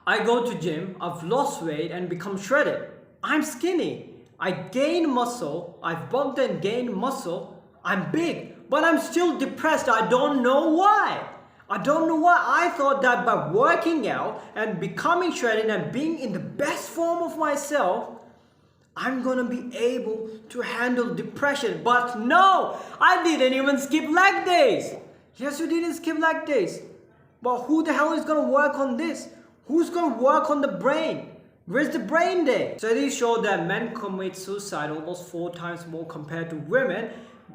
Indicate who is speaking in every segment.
Speaker 1: I go to gym, I've lost weight and become shredded. I'm skinny. I gain muscle, I've bulked and gained muscle. I'm big, but I'm still depressed. I don't know why. I don't know why. I thought that by working out and becoming shredded and being in the best form of myself, I'm gonna be able to handle depression. But no, I didn't even skip leg days. Yes, you didn't skip leg days. But who the hell is gonna work on this? Who's gonna work on the brain? Where's the brain day? Studies show that men commit suicide almost 4 times more compared to women.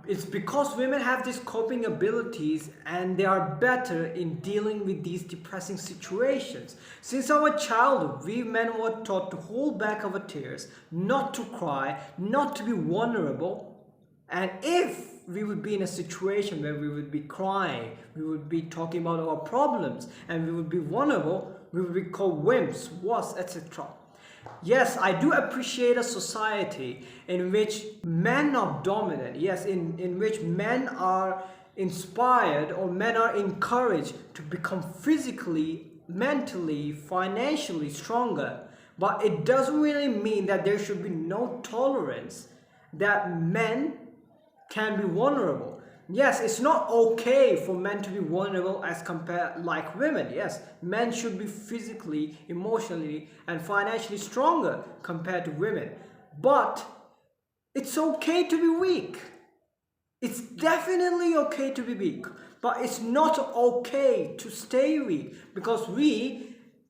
Speaker 1: It's because women have these coping abilities and they are better in dealing with these depressing situations. Since our childhood, we men were taught to hold back our tears, not to cry, not to be vulnerable. And if we would be in a situation where we would be crying, we would be talking about our problems, and we would be vulnerable, we would be called wimps, wuss, etc. Yes, I do appreciate a society in which men are dominant. Yes, in which men are inspired or men are encouraged to become physically, mentally, financially stronger. But it doesn't really mean that there should be no tolerance that men can be vulnerable. Yes, it's not okay for men to be vulnerable as compared like women. Yes, men should be physically, emotionally, and financially stronger compared to women. But it's okay to be weak. It's definitely okay to be weak. But it's not okay to stay weak, because we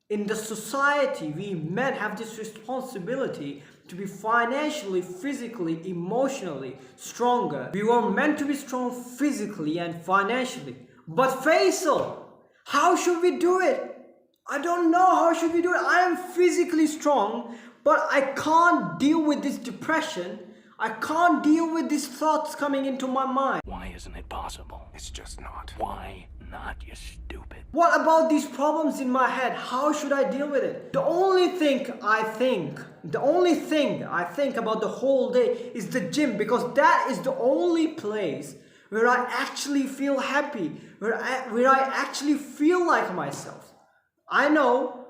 Speaker 1: in the society, we men have this responsibility to be financially, physically, emotionally stronger. We were meant to be strong physically and financially. But Faisal, how should we do it? I don't know how should we do it. I am physically strong, but I can't deal with this depression. I can't deal with these thoughts coming into my mind.
Speaker 2: Why isn't it possible? It's just not. Why not, you stupid?
Speaker 1: What about these problems in my head? How should I deal with it? The only thing I think about the whole day is the gym, because that is the only place where I actually feel happy, where I actually feel like myself. I know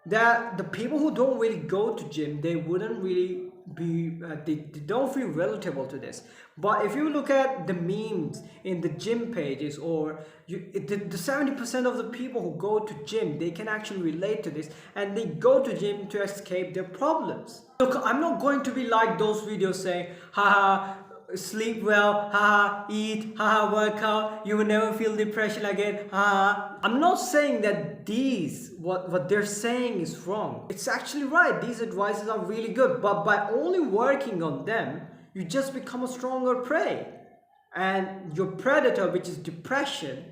Speaker 1: that the people who don't really go to gym, they wouldn't really be they don't feel relatable to this. But if you look at the memes in the gym pages, or the 70% of the people who go to gym, they can actually relate to this, and they go to gym to escape their problems. Look, I'm not going to be like those videos saying, haha, sleep well, haha, eat, haha, work out, you will never feel depression again, haha. I'm not saying that what they're saying is wrong. It's actually right. These advices are really good, but by only working on them, you just become a stronger prey. And your predator, which is depression,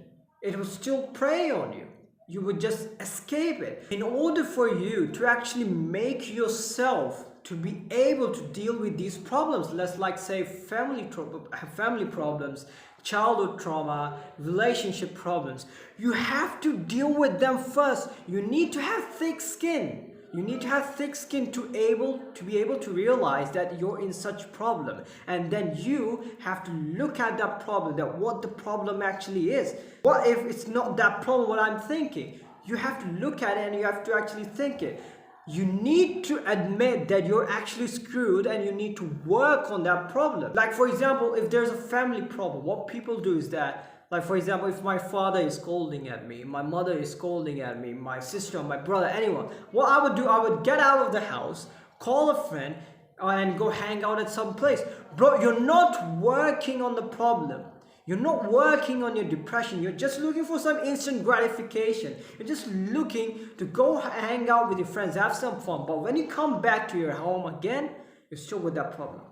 Speaker 1: it will still prey on you. You would just escape it. In order for you to actually make yourself to be able to deal with these problems, let's like say family problems, childhood trauma, relationship problems, you have to deal with them first. You need to have thick skin. You need to have thick skin to be able to realize that you're in such problem, and then you have to look at that problem, that what the problem actually is. What if it's not that problem what I'm thinking? You have to look at it and you have to actually think it. You need to admit that you're actually screwed and you need to work on that problem. Like for example, if there's a family problem, what people do is that, like for example, if my father is scolding at me, my mother is scolding at me, my sister, my brother, anyone, what I would do, I would get out of the house, call a friend, and go hang out at some place. Bro, you're not working on the problem. You're not working on your depression. You're just looking for some instant gratification. You're just looking to go hang out with your friends, have some fun. But when you come back to your home again, you're still with that problem.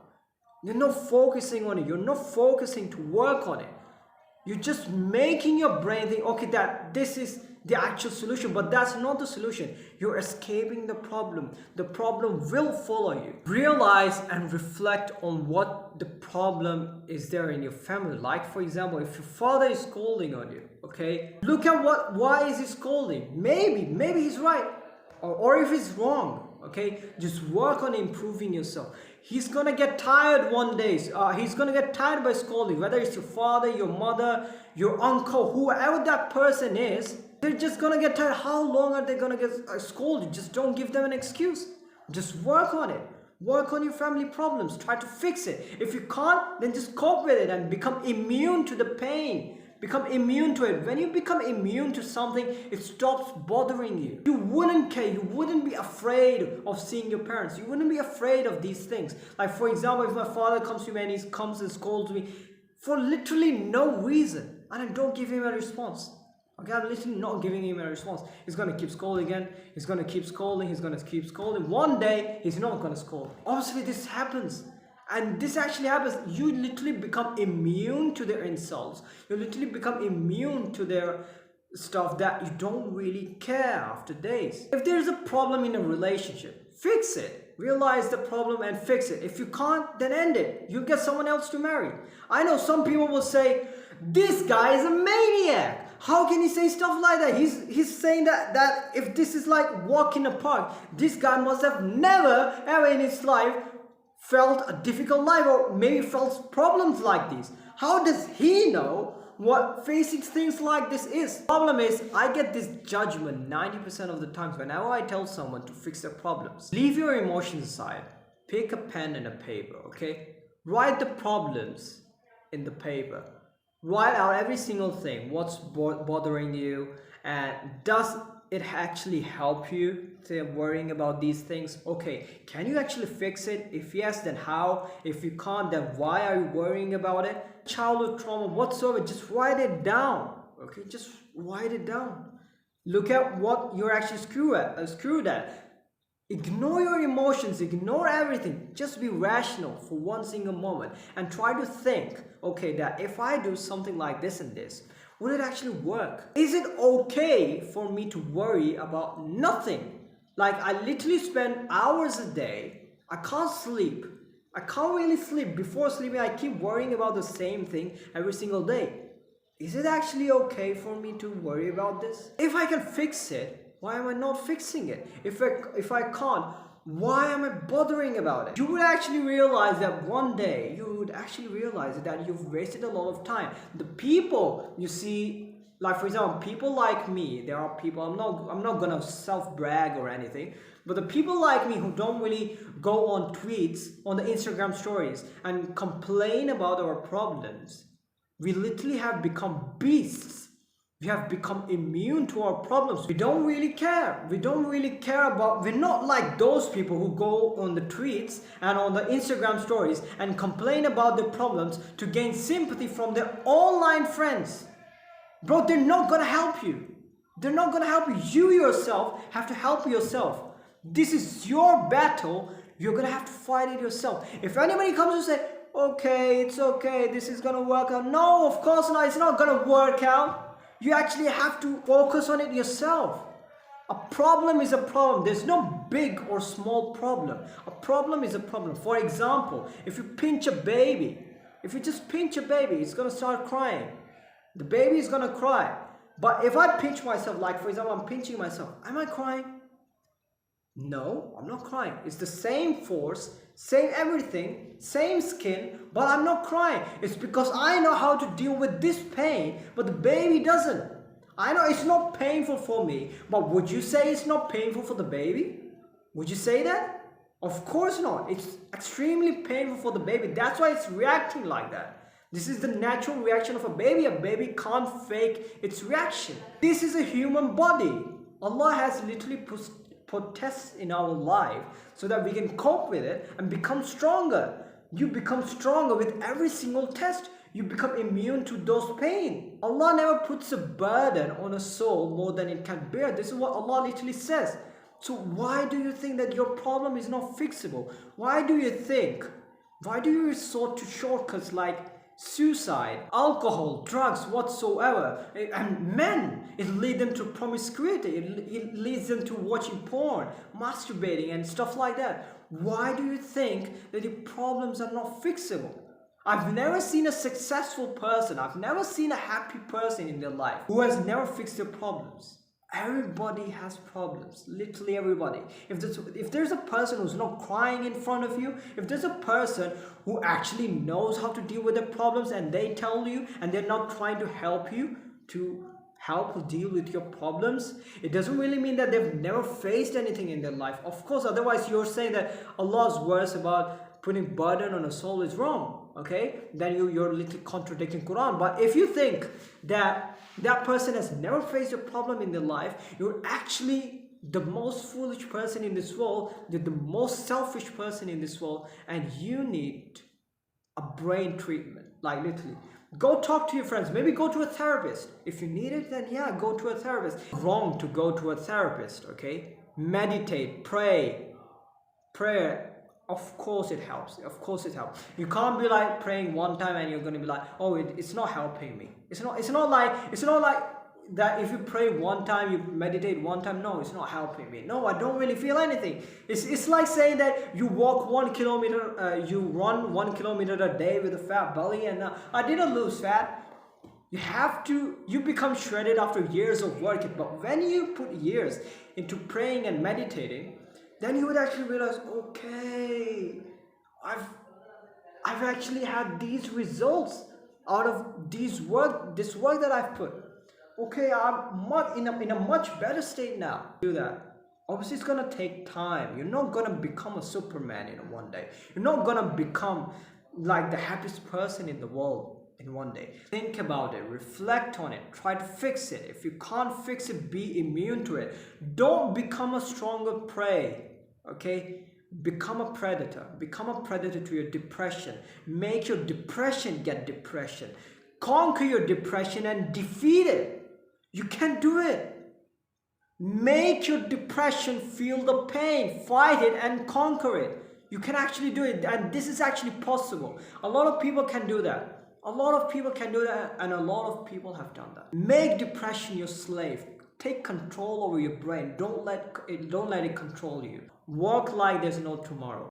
Speaker 1: You're not focusing on it. You're not focusing to work on it. You're just making your brain think, okay, that this is the actual solution, but that's not the solution. You're escaping the problem. The problem will follow you. Realize and reflect on what the problem is there in your family. Like for example, if your father is scolding on you, okay, look at why is he scolding? Maybe he's right, or if he's wrong, okay, just work on improving yourself. He's gonna get tired one day. He's gonna get tired by scolding, whether it's your father, your mother, your uncle, whoever that person is. They're just gonna get tired. How long are they gonna get scolded? Just don't give them an excuse. Just work on it. Work on your family problems. Try to fix it. If you can't, then just cope with it and become immune to the pain. Become immune to it. When you become immune to something, it stops bothering you. You wouldn't care. You wouldn't be afraid of seeing your parents. You wouldn't be afraid of these things. Like, for example, if my father comes to me and he comes and scolds me for literally no reason, and I don't give him a response. Okay, I'm literally not giving him a response. He's gonna keep scolding again. He's gonna keep scolding. He's gonna keep scolding. One day, he's not gonna scold. Obviously, this happens. And this actually happens. You literally become immune to their insults. You literally become immune to their stuff that you don't really care after days. If there's a problem in a relationship, fix it. Realize the problem and fix it. If you can't, then end it. You get someone else to marry. I know some people will say, this guy is a maniac. How can he say stuff like that? He's saying that if this is like walk in the park, this guy must have never ever in his life felt a difficult life, or maybe felt problems like these. How does he know what facing things like this is? Problem is, I get this judgment 90% of the times whenever I tell someone to fix their problems. Leave your emotions aside. Pick a pen and a paper, okay? Write the problems in the paper. Write out every single thing. What's bothering you, and does it actually help you to worrying about these things? Okay, can you actually fix it? If yes, then how? If you can't, then why are you worrying about it? Childhood trauma whatsoever, just write it down. Okay, just write it down. Look at what you're actually screwed at. Ignore your emotions, ignore everything. Just be rational for one single moment and try to think, okay, that if I do something like this and this, would it actually work? Is it okay for me to worry about nothing? Like, I literally spend hours a day. I can't sleep. I can't really sleep. Before sleeping, I keep worrying about the same thing every single day. Is it actually okay for me to worry about this? If I can fix it, why am I not fixing it? If I can't, why am I bothering about it? You would actually realize that one day, you would actually realize that you've wasted a lot of time. The people you see, like for example, people like me, there are people, I'm not gonna self-brag or anything, but the people like me who don't really go on tweets, on the Instagram stories and complain about our problems, we literally have become beasts. We have become immune to our problems. We don't really care. We don't really care about, we're not like those people who go on the tweets and on the Instagram stories and complain about their problems to gain sympathy from their online friends. Bro, they're not gonna help you. They're not gonna help you. You yourself have to help yourself. This is your battle. You're gonna have to fight it yourself. If anybody comes and say, okay, it's okay, this is gonna work out. No, of course not, it's not gonna work out. You actually have to focus on it yourself. A problem is a problem. There's no big or small problem. A problem is a problem. For example, if you pinch a baby, if you just pinch a baby, it's gonna start crying. The baby is gonna cry. But if I pinch myself, like for example, I'm pinching myself, am I crying? No, I'm not crying. It's the same force, same everything, same skin, but I'm not crying. It's because I know how to deal with this pain, but the baby doesn't. I know it's not painful for me, but would you say it's not painful for the baby? Would you say that? Of course not. It's extremely painful for the baby. That's why it's reacting like that. This is the natural reaction of a baby. A baby can't fake its reaction. This is a human body. Allah has literally put tests in our life so that we can cope with it and become stronger. You become stronger with every single test. You become immune to those pain. Allah never puts a burden on a soul more than it can bear. This is what Allah literally says. So why do you think that your problem is not fixable? Why do you resort to shortcuts like suicide, alcohol, drugs, whatsoever? And men, it leads them to promiscuity, it leads them to watching porn, masturbating and stuff like that. Why do you think that your problems are not fixable? I've never seen a successful person, I've never seen a happy person in their life who has never fixed their problems. Everybody has problems, literally everybody. If there's a person who's not crying in front of you, if there's a person who actually knows how to deal with their problems and they tell you and they're not trying to help you to help deal with your problems, it doesn't really mean that they've never faced anything in their life. Of course, otherwise you're saying that Allah's words about putting burden on a soul is wrong. Okay, then you're literally contradicting Quran. But if you think that that person has never faced a problem in their life, you're actually the most foolish person in this world, you're the most selfish person in this world, and you need a brain treatment. Like literally, go talk to your friends, maybe go to a therapist. If you need it, then yeah, go to a therapist. Wrong to go to a therapist. Okay, meditate, pray. Prayer, of course it helps. Of course it helps. You can't be like praying one time and you're going to be like, oh, it's not helping me. It's not like that. If you pray one time, you meditate one time, no, it's not helping me. No, I don't really feel anything. It's like saying that you walk 1 kilometer, you run 1 kilometer a day with a fat belly, and I didn't lose fat. You become shredded after years of work. But when you put years into praying and meditating, then you would actually realize, okay, I've actually had these results out of this work that I've put. Okay, I'm in a much better state now. Do that. Obviously, it's gonna take time. You're not gonna become a Superman in one day. You're not gonna become like the happiest person in the world in one day. Think about it, reflect on it, try to fix it. If you can't fix it, be immune to it. Don't become a stronger prey. Okay, become a predator. Become a predator to your depression. Make your depression get depression. Conquer your depression and defeat it. You can do it. Make your depression feel the pain, fight it and conquer it. You can actually do it, and this is actually possible. A lot of people can do that. A lot of people can do that, and a lot of people have done that. Make depression your slave. Take control over your brain. Don't let it control you. Work like there's no tomorrow.